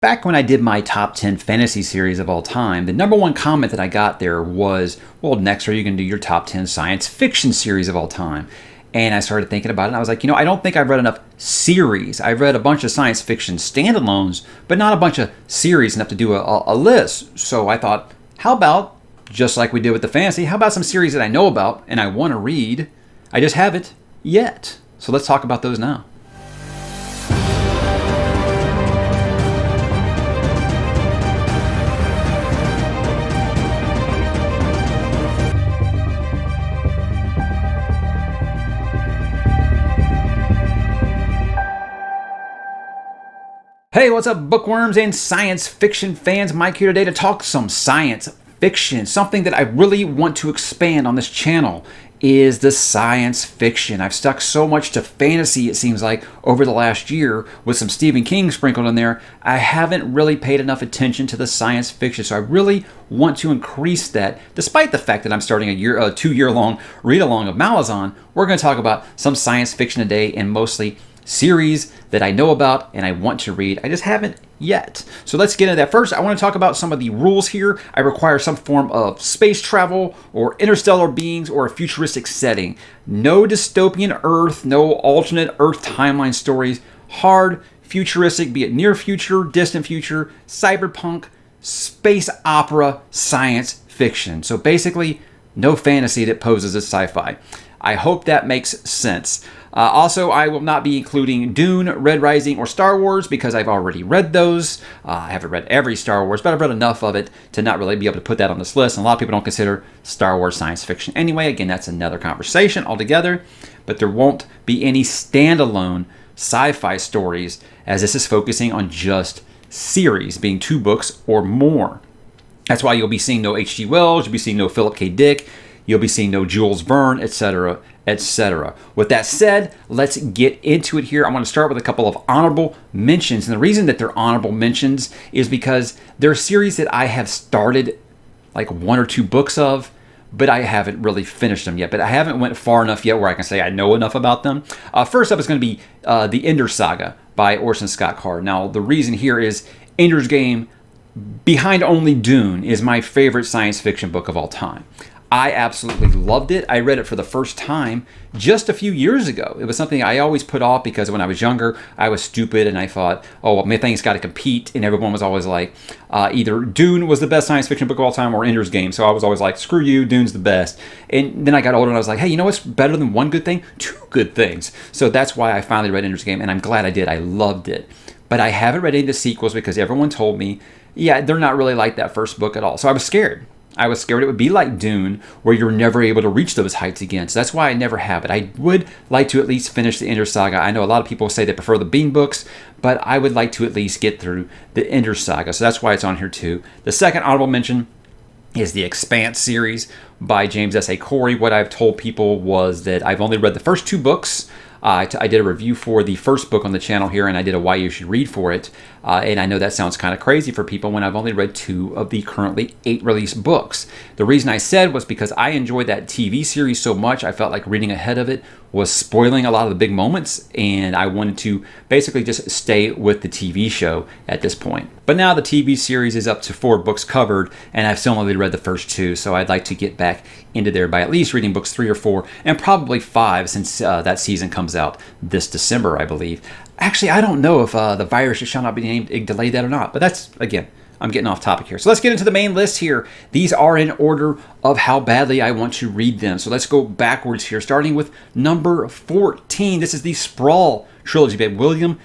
Back when I did my top 10 fantasy series of all time, the number one comment that I got there was, well, next are you going to do your top 10 science fiction series of all time? And I started thinking about it, and I was like, I don't think I've read enough series. I've read a bunch of science fiction standalones, but not a bunch of series enough to do a list. So I thought, how about, just like we did with the fantasy, how about some series that I know about and I want to read? I just haven't yet. So let's talk about those now. Hey, what's up, bookworms and science fiction fans? Mike here today to talk some science fiction. Something that I really want to expand on this channel is the science fiction. I've stuck so much to fantasy, it seems like, over the last year with some Stephen King sprinkled in there. I haven't really paid enough attention to the science fiction, so I really want to increase that. Despite the fact that I'm starting a 2-year-long read-along of Malazan, we're going to talk about some science fiction today, and mostly series that I know about and I want to read. I just haven't yet. So let's get into that. First, I want to talk about some of the rules here. I require some form of space travel or interstellar beings or a futuristic setting. No dystopian Earth, no alternate Earth timeline stories. Hard, futuristic, be it near future, distant future, cyberpunk, space opera, science fiction. So basically, no fantasy that poses as sci-fi. I hope that makes sense. Also, I will not be including Dune, Red Rising, or Star Wars because I've already read those. I haven't read every Star Wars, but I've read enough of it to not really be able to put that on this list. And a lot of people don't consider Star Wars science fiction anyway. Again, that's another conversation altogether. But there won't be any standalone sci-fi stories, as this is focusing on just series, being 2 books or more. That's why you'll be seeing no H.G. Wells, you'll be seeing no Philip K. Dick, you'll be seeing no Jules Verne, etc., etc. With that said, let's get into it here. I'm going to start with a couple of honorable mentions. And the reason that they're honorable mentions is because they're series that I have started like 1 or 2 books of, but I haven't really finished them yet. But I haven't went far enough yet where I can say I know enough about them. First up is going to be The Ender Saga by Orson Scott Card. Now, the reason here is Ender's Game, behind only Dune, is my favorite science fiction book of all time. I absolutely loved it. I read it for the first time just a few years ago. It was something I always put off because when I was younger, I was stupid and I thought, oh, well, my thing's got to compete. And everyone was always like, either Dune was the best science fiction book of all time or Ender's Game. So I was always like, screw you, Dune's the best. And then I got older and I was like, hey, you know what's better than one good thing? 2 good things. So that's why I finally read Ender's Game, and I'm glad I did. I loved it. But I haven't read any of the sequels because everyone told me, yeah, they're not really like that first book at all. So I was scared. I was scared it would be like Dune, where you're never able to reach those heights again. So that's why I never have it. I would like to at least finish the Ender Saga. I know a lot of people say they prefer the Bean books, but I would like to at least get through the Ender Saga. So that's why it's on here too. The second honorable mention is the Expanse series by James S.A. Corey. What I've told people was that I've only read the first 2 books. I did a review for the first book on the channel here, and I did a why you should read for it. And I know that sounds kind of crazy for people when I've only read 2 of the currently 8 released books. The reason I said was because I enjoyed that TV series so much, I felt like reading ahead of it was spoiling a lot of the big moments, and I wanted to basically just stay with the TV show at this point. But now the TV series is up to 4 books covered, and I've still only read the first 2, so I'd like to get back into there by at least reading books 3 or 4, and probably 5 since that season comes out this December, I believe. Actually, I don't know if the virus shall not be named delayed that or not, but that's, again, I'm getting off topic here. So let's get into the main list here. These are in order of how badly I want to read them. So let's go backwards here, starting with number 14. This is the Sprawl trilogy by William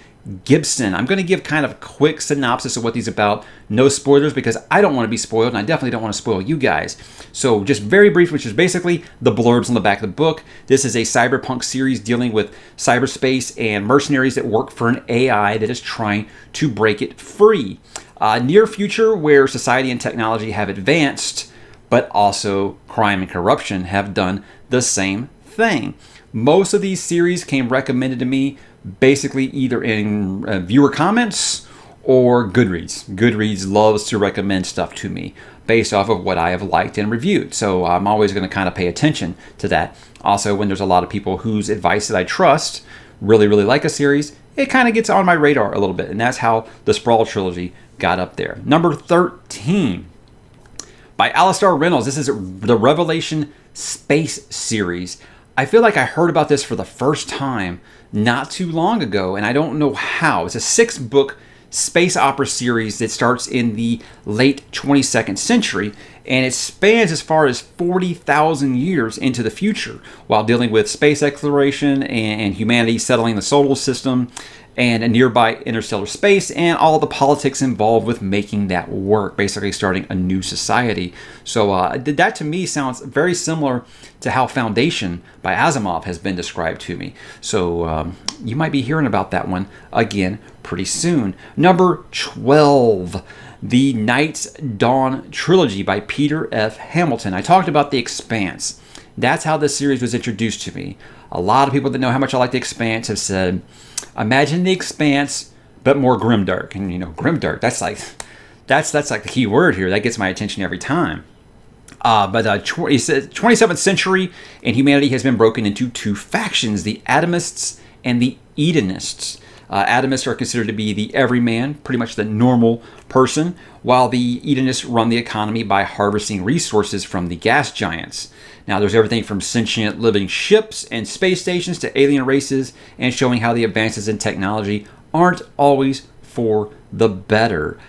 Gibson. I'm going to give kind of a quick synopsis of what these are about. No spoilers because I don't want to be spoiled, and I definitely don't want to spoil you guys. So just very brief, which is basically the blurbs on the back of the book. This is a cyberpunk series dealing with cyberspace and mercenaries that work for an AI that is trying to break it free. Near future where society and technology have advanced, but also crime and corruption have done the same thing. Most of these series came recommended to me basically either in viewer comments or Goodreads. Goodreads loves to recommend stuff to me based off of what I have liked and reviewed. So I'm always going to kind of pay attention to that. Also, when there's a lot of people whose advice that I trust really like a series, it kind of gets on my radar a little bit. And that's how the Sprawl trilogy got up there. Number 13 by Alistair Reynolds. This is the Revelation Space series. I feel like I heard about this for the first time not too long ago, and I don't know how. It's a 6-book space opera series that starts in the late 22nd century, and it spans as far as 40,000 years into the future while dealing with space exploration and humanity settling the solar system and a nearby interstellar space and all the politics involved with making that work, basically starting a new society. So that to me sounds very similar to how Foundation by Asimov has been described to me. So you might be hearing about that one again pretty soon. Number 12, the Night's Dawn trilogy by Peter F. Hamilton. I talked about The Expanse. That's how this series was introduced to me. A lot of people that know how much I like The Expanse have said, imagine The Expanse, but more grimdark. And grimdark, that's like the key word here. That gets my attention every time. He said 27th century and humanity has been broken into 2 factions, the Atomists and the Edenists. Atomists are considered to be the everyman, pretty much the normal person, while the Edenists run the economy by harvesting resources from the gas giants. Now, there's everything from sentient living ships and space stations to alien races, and showing how the advances in technology aren't always for the better.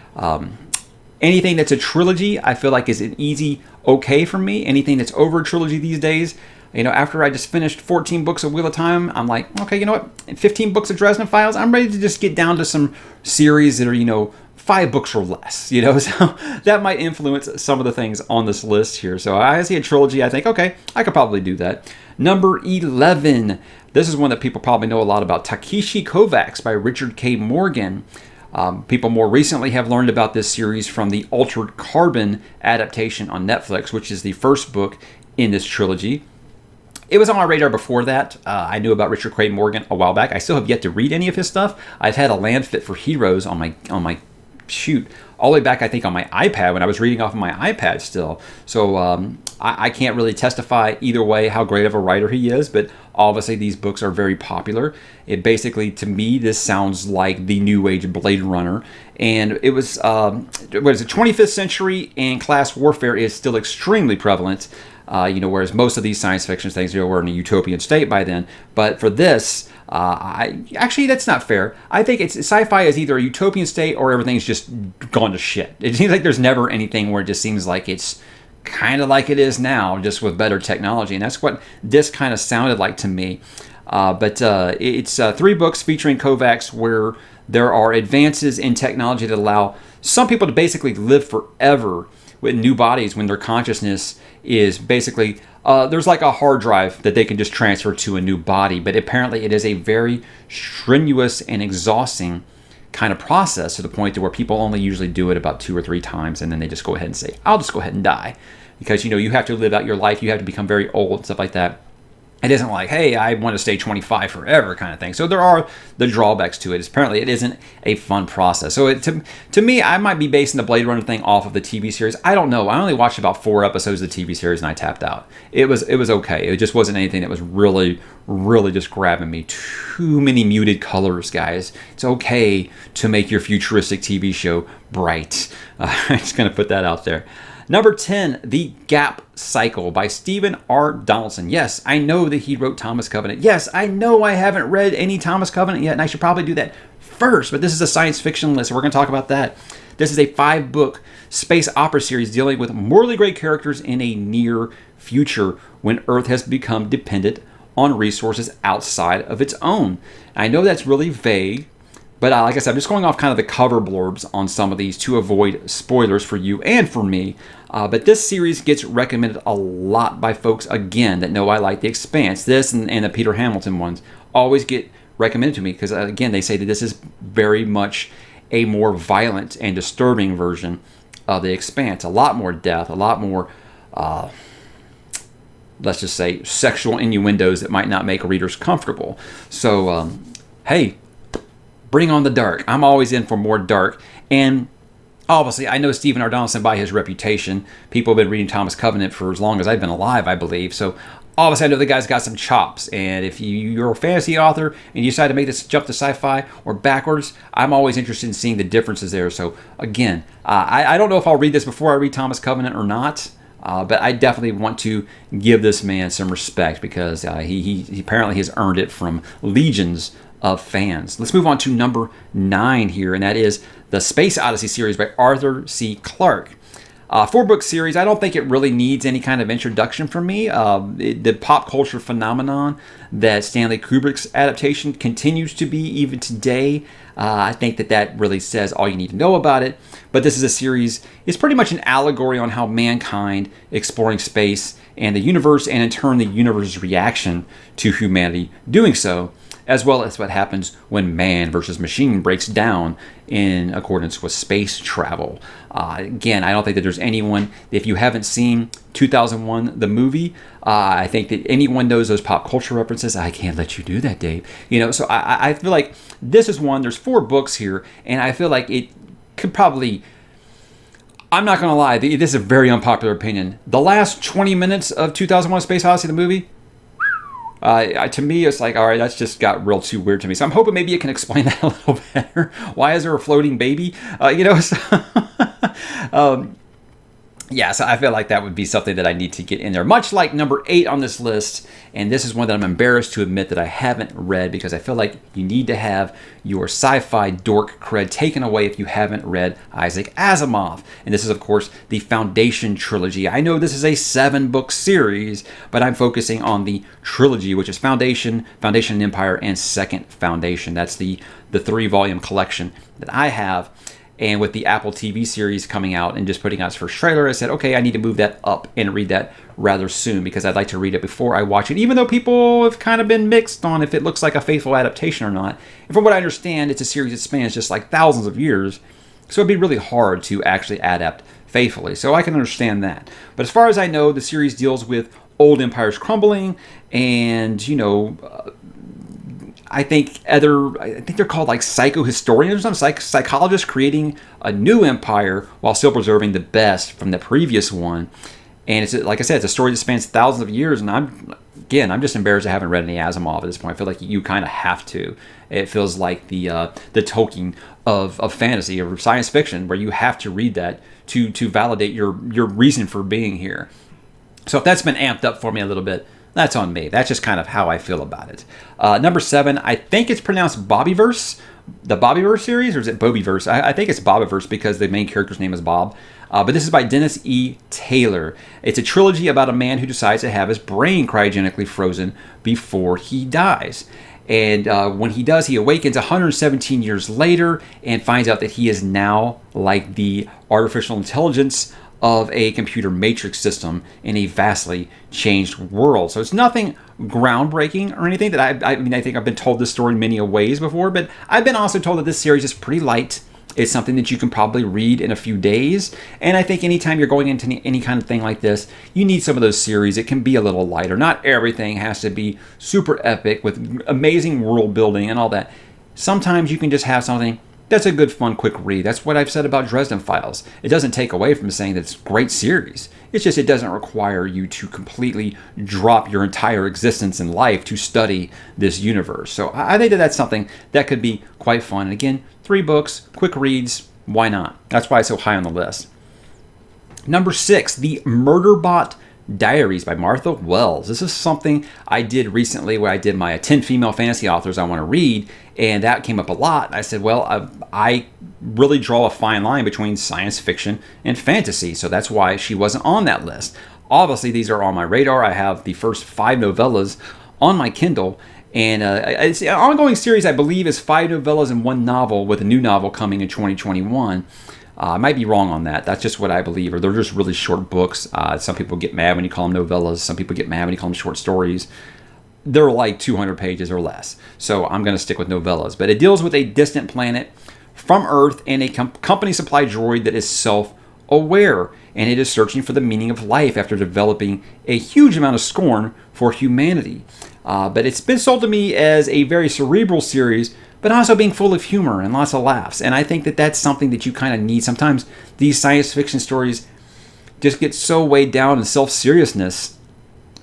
Anything that's a trilogy, I feel like is an easy okay for me. Anything that's over a trilogy these days, after I just finished 14 books of Wheel of Time, I'm like, okay, you know what? In 15 books of Dresden Files, I'm ready to just get down to some series that are, 5 books or less, so that might influence some of the things on this list here. So I see a trilogy, I think, okay, I could probably do that. Number 11, this is one that people probably know a lot about, Takeshi Kovacs by Richard K. Morgan. People more recently have learned about this series from the Altered Carbon adaptation on Netflix, which is the first book in this trilogy. It was on my radar before that. I knew about Richard K. Morgan a while back. I still have yet to read any of his stuff. I've had a Land Fit for Heroes on my all the way back, I think, on my iPad when I was reading off of my iPad still. So I can't really testify either way how great of a writer he is, but obviously these books are very popular. It basically, to me, this sounds like the New Age Blade Runner. And it was, 25th century, and class warfare is still extremely prevalent. Whereas most of these science fiction things, were in a utopian state by then. But for this, actually, that's not fair. I think sci-fi is either a utopian state or everything's just gone to shit. It seems like there's never anything where it just seems like it's kind of like it is now, just with better technology. And that's what this kind of sounded like to me. But it's 3 books featuring Kovacs where there are advances in technology that allow some people to basically live forever with new bodies when their consciousness is basically there's like a hard drive that they can just transfer to a new body, but apparently it is a very strenuous and exhausting kind of process to the point to where people only usually do it about 2 or 3 times, and then they just go ahead and say, I'll just go ahead and die, because you have to live out your life, you have to become very old and stuff like that. It isn't like, hey, I want to stay 25 forever kind of thing. So there are the drawbacks to it. Apparently, it isn't a fun process. So to me, I might be basing the Blade Runner thing off of the TV series. I don't know. I only watched about 4 episodes of the TV series and I tapped out. It was okay. It just wasn't anything that was really, really just grabbing me. Too many muted colors, guys. It's okay to make your futuristic TV show bright. I'm just going to put that out there. Number 10, The Gap Cycle by Stephen R. Donaldson. Yes, I know that he wrote Thomas Covenant. Yes, I know I haven't read any Thomas Covenant yet, and I should probably do that first, but this is a science fiction list, so we're going to talk about that. This is a 5-book space opera series dealing with morally great characters in a near future when Earth has become dependent on resources outside of its own. I know that's really vague, but like I said, I'm just going off kind of the cover blurbs on some of these to avoid spoilers for you and for me. But this series gets recommended a lot by folks, again, that know I like The Expanse. This and the Peter Hamilton ones always get recommended to me because, again, they say that this is very much a more violent and disturbing version of The Expanse. A lot more death, a lot more, let's just say, sexual innuendos that might not make readers comfortable. So, hey, bring on the dark. I'm always in for more dark. And obviously, I know Stephen R. Donaldson by his reputation. People have been reading Thomas Covenant for as long as I've been alive, I believe. So Obviously, I know the guy's got some chops, and if you're a fantasy author and you decide to make this jump to sci-fi or backwards, I'm always interested in seeing the differences there. So again, I don't know if I'll read this before I read Thomas Covenant or not, but I definitely want to give this man some respect because he apparently has earned it from legions of fans. Let's move on to number 9 here, and that is the Space Odyssey series by Arthur C. Clarke. 4-book series. I don't think it really needs any kind of introduction from me. The pop culture phenomenon that Stanley Kubrick's adaptation continues to be even today. I think that really says all you need to know about it. But this is a series. It's pretty much an allegory on how mankind exploring space and the universe, and in turn the universe's reaction to humanity doing so, as well as what happens when man versus machine breaks down in accordance with space travel. Again, I don't think that there's anyone, if you haven't seen 2001, the movie, I think that anyone knows those pop culture references. I can't let you do that, Dave. So I feel like this is one, there's 4 books here, and I feel like it could probably, I'm not going to lie, this is a very unpopular opinion. The last 20 minutes of 2001 Space Odyssey, the movie, to me, it's like, all right, that's just got real too weird to me. So I'm hoping maybe it can explain that a little better. Why is there a floating baby? So I feel like that would be something that I need to get in there. Much like number 8 on this list, and this is one that I'm embarrassed to admit that I haven't read because I feel like you need to have your sci-fi dork cred taken away if you haven't read Isaac Asimov. And this is, of course, the Foundation trilogy. I know this is a 7-book series, but I'm focusing on the trilogy, which is Foundation, Foundation and Empire, and Second Foundation. That's the 3-volume collection that I have. And with the Apple TV series coming out and just putting out its first trailer, I said, okay, I need to move that up and read that rather soon because I'd like to read it before I watch it, even though people have kind of been mixed on if it looks like a faithful adaptation or not. And from what I understand, it's a series that spans just like thousands of years, so it'd be really hard to actually adapt faithfully. So I can understand that. But as far as I know, the series deals with old empires crumbling and, I think they're called like psychohistorians or something, psychologists creating a new empire while still preserving the best from the previous one. And it's, like I said, it's a story that spans thousands of years. And I'm just embarrassed I haven't read any Asimov at this point. I feel like you kind of have to. It feels like the Tolkien of fantasy or science fiction, where you have to read that to validate your reason for being here. So if that's been amped up for me a little bit, that's on me. That's just kind of how I feel about it. Number 7, I think it's pronounced Bobbyverse, the Bobbyverse series, or is it Bobbyverse? I think it's Bobbyverse because the main character's name is Bob. But this is by Dennis E. Taylor. It's a trilogy about a man who decides to have his brain cryogenically frozen before he dies. And when he does, he awakens 117 years later and finds out that he is now like the artificial intelligence of a computer matrix system in a vastly changed world. So it's nothing groundbreaking or anything that I think I've been told this story in many ways before, but I've been also told that this series is pretty light. It's something that you can probably read in a few days. And I think anytime you're going into any kind of thing like this, you need some of those series. It can be a little lighter. Not everything has to be super epic with amazing world building and all that. Sometimes you can just have something that's a good, fun, quick read. That's what I've said about Dresden Files. It doesn't take away from saying that it's a great series. It's just it doesn't require you to completely drop your entire existence in life to study this universe. So I think that that's something that could be quite fun. And again, 3 books, quick reads, why not? That's why it's so high on the list. Number 6, The Murderbot Diaries by Martha Wells. This is something I did recently where I did my 10 female fantasy authors I want to read, and that came up a lot. I said, well, I really draw a fine line between science fiction and fantasy, so that's why she wasn't on that list. Obviously, these are on my radar. I have the first 5 novellas on my Kindle, and it's an ongoing series, I believe, is 5 novellas and 1 novel, with a new novel coming in 2021. I might be wrong on that. That's just what I believe. Or they're just really short books. Some people get mad when you call them novellas. Some people get mad when you call them short stories. They're like 200 pages or less. So I'm going to stick with novellas. But it deals with a distant planet from Earth and a company supply droid that is self-aware. And it is searching for the meaning of life after developing a huge amount of scorn for humanity. But it's been sold to me as a very cerebral series, but also being full of humor and lots of laughs. And I think that that's something that you kind of need. Sometimes these science fiction stories just get so weighed down in self-seriousness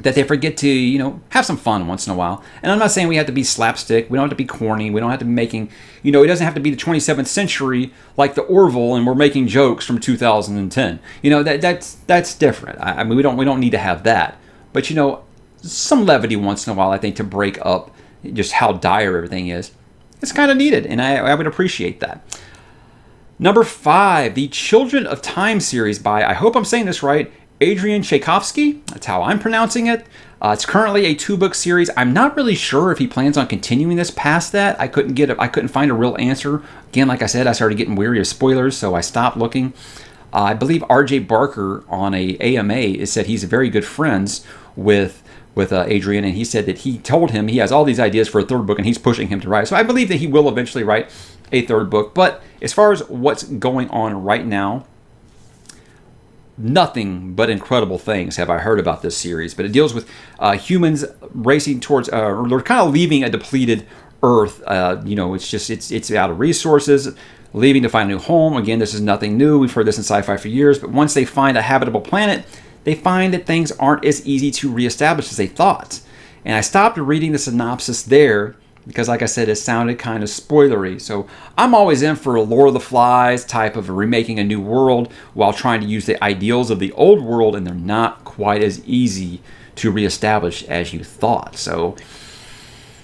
that they forget to, have some fun once in a while. And I'm not saying we have to be slapstick. We don't have to be corny. We don't have to be making, it doesn't have to be the 27th century like the Orville and we're making jokes from 2010. That's different. I mean, we don't need to have that. But, some levity once in a while, I think, to break up just how dire everything is. It's kind of needed, and I would appreciate that. Number 5, the Children of Time series by, I hope I'm saying this right, Adrian Tchaikovsky. That's how I'm pronouncing it. It's currently a 2-book series. I'm not really sure if he plans on continuing this past that. I couldn't find a real answer. Again, like I said, I started getting weary of spoilers, so I stopped looking. I believe R.J. Barker on a AMA said he's very good friends with Adrian, and he said that he told him he has all these ideas for a 3rd book, and he's pushing him to write. So I believe that he will eventually write a 3rd book. But as far as what's going on right now, nothing but incredible things have I heard about this series. But it deals with humans racing towards, or they're kind of leaving a depleted Earth. It's out of resources, leaving to find a new home. Again, this is nothing new. We've heard this in sci-fi for years. But once they find a habitable planet, they find that things aren't as easy to reestablish as they thought. And I stopped reading the synopsis there because, like I said, it sounded kind of spoilery. So I'm always in for a Lord of the Flies type of remaking a new world while trying to use the ideals of the old world, and they're not quite as easy to reestablish as you thought. So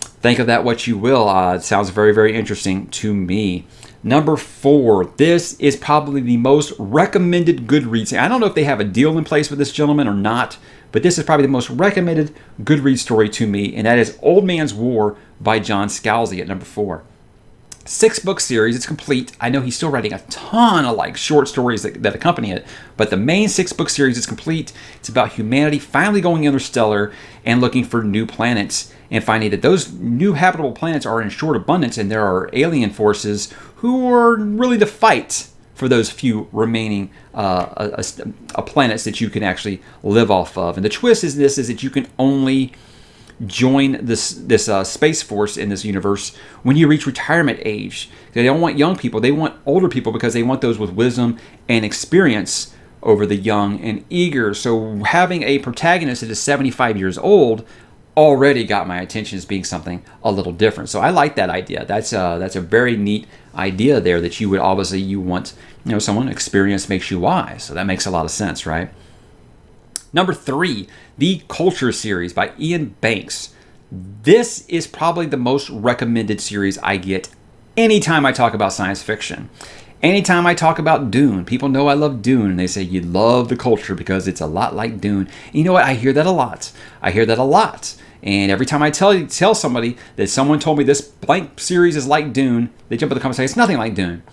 think of that what you will. It sounds very, very interesting to me. Number 4, this is probably the most recommended Goodreads. I don't know if they have a deal in place with this gentleman or not, but this is probably the most recommended Goodreads story to me, and that is Old Man's War by John Scalzi at number 4. 6-book series. It's complete. I know he's still writing a ton of short stories that accompany it, but the main 6-book series is complete. It's about humanity finally going interstellar and looking for new planets and finding that those new habitable planets are in short abundance, and there are alien forces who are really to fight for those few remaining planets that you can actually live off of. And the twist is that you can only join this space force in this universe when you reach retirement age. They don't want young people. They want older people because they want those with wisdom and experience over the young and eager. So having a protagonist that is 75 years old already got my attention as being something a little different. So I like that idea. That's a very neat idea there, that you would obviously you want someone experience makes you wise. So that makes a lot of sense, right? Number 3, the Culture series by Ian Banks. This is probably the most recommended series I get anytime I talk about science fiction. Anytime I talk about Dune, people know I love Dune, and they say you love the Culture because it's a lot like Dune. And you know what? I hear that a lot. And every time I tell somebody that someone told me this blank series is like Dune, they jump in the comments and say it's nothing like Dune.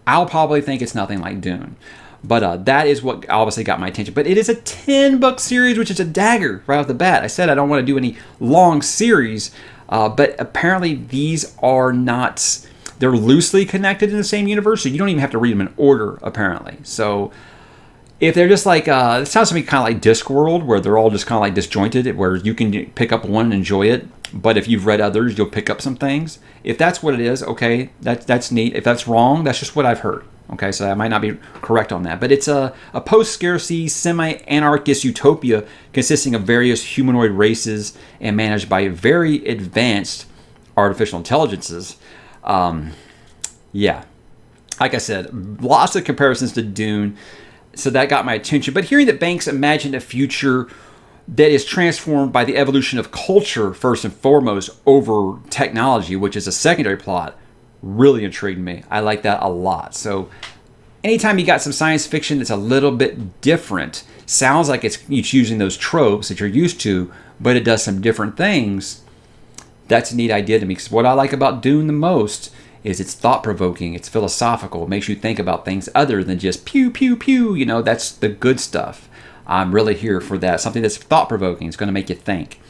I'll probably think it's nothing like Dune. But that is what obviously got my attention. But it is a 10-book series, which is a dagger right off the bat. I said I don't want to do any long series, but apparently these are not... They're loosely connected in the same universe, so you don't even have to read them in order, apparently. So if they're just it sounds to me kind of like Discworld, where they're all just kind of disjointed, where you can pick up one and enjoy it, but if you've read others, you'll pick up some things. If that's what it is, okay, that's neat. If that's wrong, that's just what I've heard. Okay, so I might not be correct on that. But it's a post-scarcity, semi-anarchist utopia consisting of various humanoid races and managed by very advanced artificial intelligences. Yeah, like I said, lots of comparisons to Dune, so that got my attention. But hearing that Banks imagined a future that is transformed by the evolution of culture first and foremost over technology, which is a secondary plot, really intrigued me. I like that a lot. So anytime you got some science fiction that's a little bit different, sounds like it's using those tropes that you're used to, but it does some different things, that's a neat idea to me. Because what I like about Dune the most is it's thought-provoking, it's philosophical, it makes you think about things other than just pew, pew, pew. That's the good stuff. I'm really here for that. Something that's thought-provoking. It's going to make you think.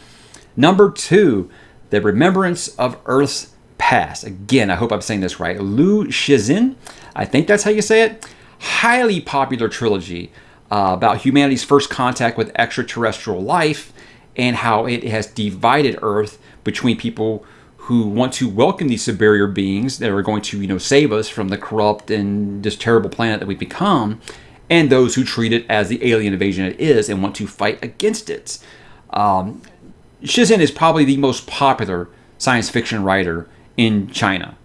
Number 2, The Remembrance of Earth's Past. Again, I hope I'm saying this right. Liu Cixin, I think that's how you say it. Highly popular trilogy about humanity's first contact with extraterrestrial life and how it has divided Earth between people who want to welcome these superior beings that are going to, save us from the corrupt and this terrible planet that we've become, and those who treat it as the alien invasion it is and want to fight against it. Shizhen is probably the most popular science fiction writer in China.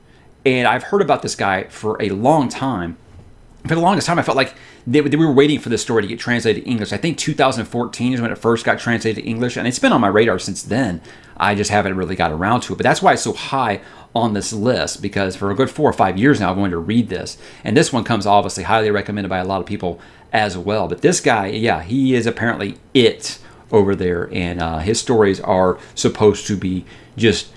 And I've heard about this guy for a long time. For the longest time, I felt like we were waiting for this story to get translated to English. I think 2014 is when it first got translated to English, and it's been on my radar since then. I just haven't really got around to it. But that's why it's so high on this list, because for a good 4 or 5 years now, I've wanted to read this. And this one comes obviously highly recommended by a lot of people as well. But this guy, yeah, he is apparently it over there, and his stories are supposed to be just...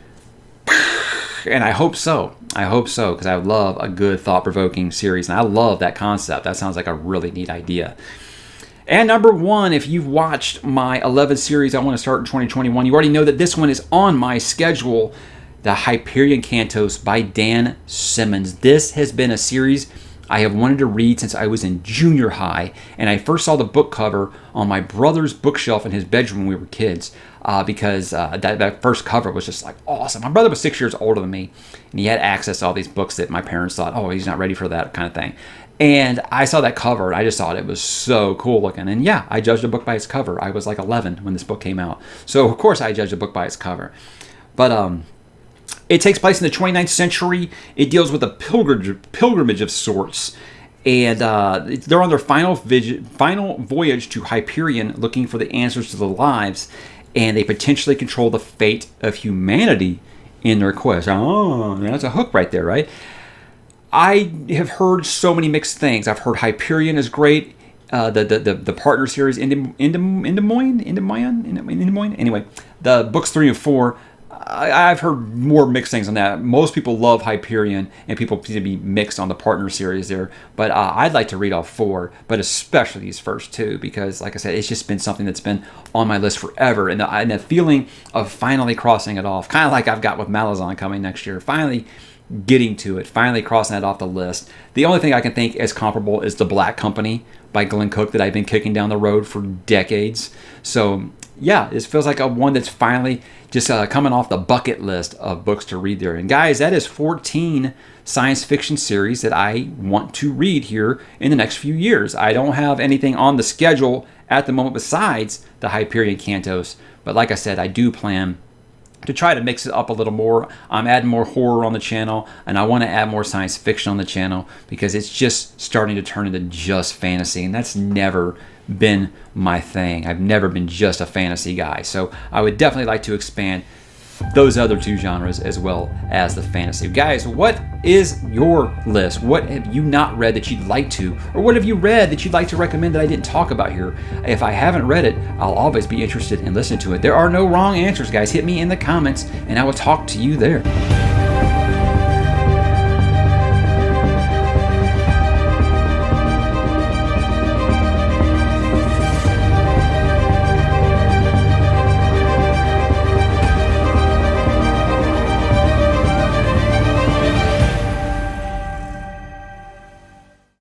And I hope so. I hope so, because I love a good thought-provoking series, and I love that concept. That sounds like a really neat idea. And number 1, if you've watched my 11 series I want to start in 2021, you already know that this one is on my schedule, The Hyperion Cantos by Dan Simmons. This has been a series I have wanted to read since I was in junior high, and I first saw the book cover on my brother's bookshelf in his bedroom when we were kids, because that first cover was just like awesome. My brother was 6 years older than me, and he had access to all these books that my parents thought, oh, he's not ready for that kind of thing. And I saw that cover, and I just thought it was so cool looking. And yeah, I judged a book by its cover. I was like 11 when this book came out, so of course I judged a book by its cover. But it takes place in the 29th century. It deals with a pilgrimage of sorts. And they're on their final voyage to Hyperion, looking for the answers to their lives. And they potentially control the fate of humanity in their quest. Oh, that's a hook right there, right? I have heard so many mixed things. I've heard Hyperion is great. The partner series, Endemonion? Anyway, the books 3 and 4... I've heard more mixed things on that. Most people love Hyperion, and people seem to be mixed on the partner series there. But I'd like to read all 4, but especially these first 2, because, like I said, it's just been something that's been on my list forever. And the feeling of finally crossing it off, kind of like I've got with Malazan coming next year, finally getting to it, finally crossing that off the list. The only thing I can think is comparable is The Black Company by Glenn Cook that I've been kicking down the road for decades. So yeah, this feels like a one that's finally just coming off the bucket list of books to read there. And guys, that is 14 science fiction series that I want to read here in the next few years. I don't have anything on the schedule at the moment besides the Hyperion Cantos, but like I said, I do plan to try to mix it up a little more. I'm adding more horror on the channel, and I want to add more science fiction on the channel because it's just starting to turn into just fantasy, and that's never been my thing. I've never been just a fantasy guy, so I would definitely like to expand those other 2 genres as well as the fantasy. Guys, what is your list? What have you not read that you'd like to? Or what have you read that you'd like to recommend that I didn't talk about here? If I haven't read it, I'll always be interested in listening to it. There are no wrong answers, guys. Hit me in the comments and I will talk to you there.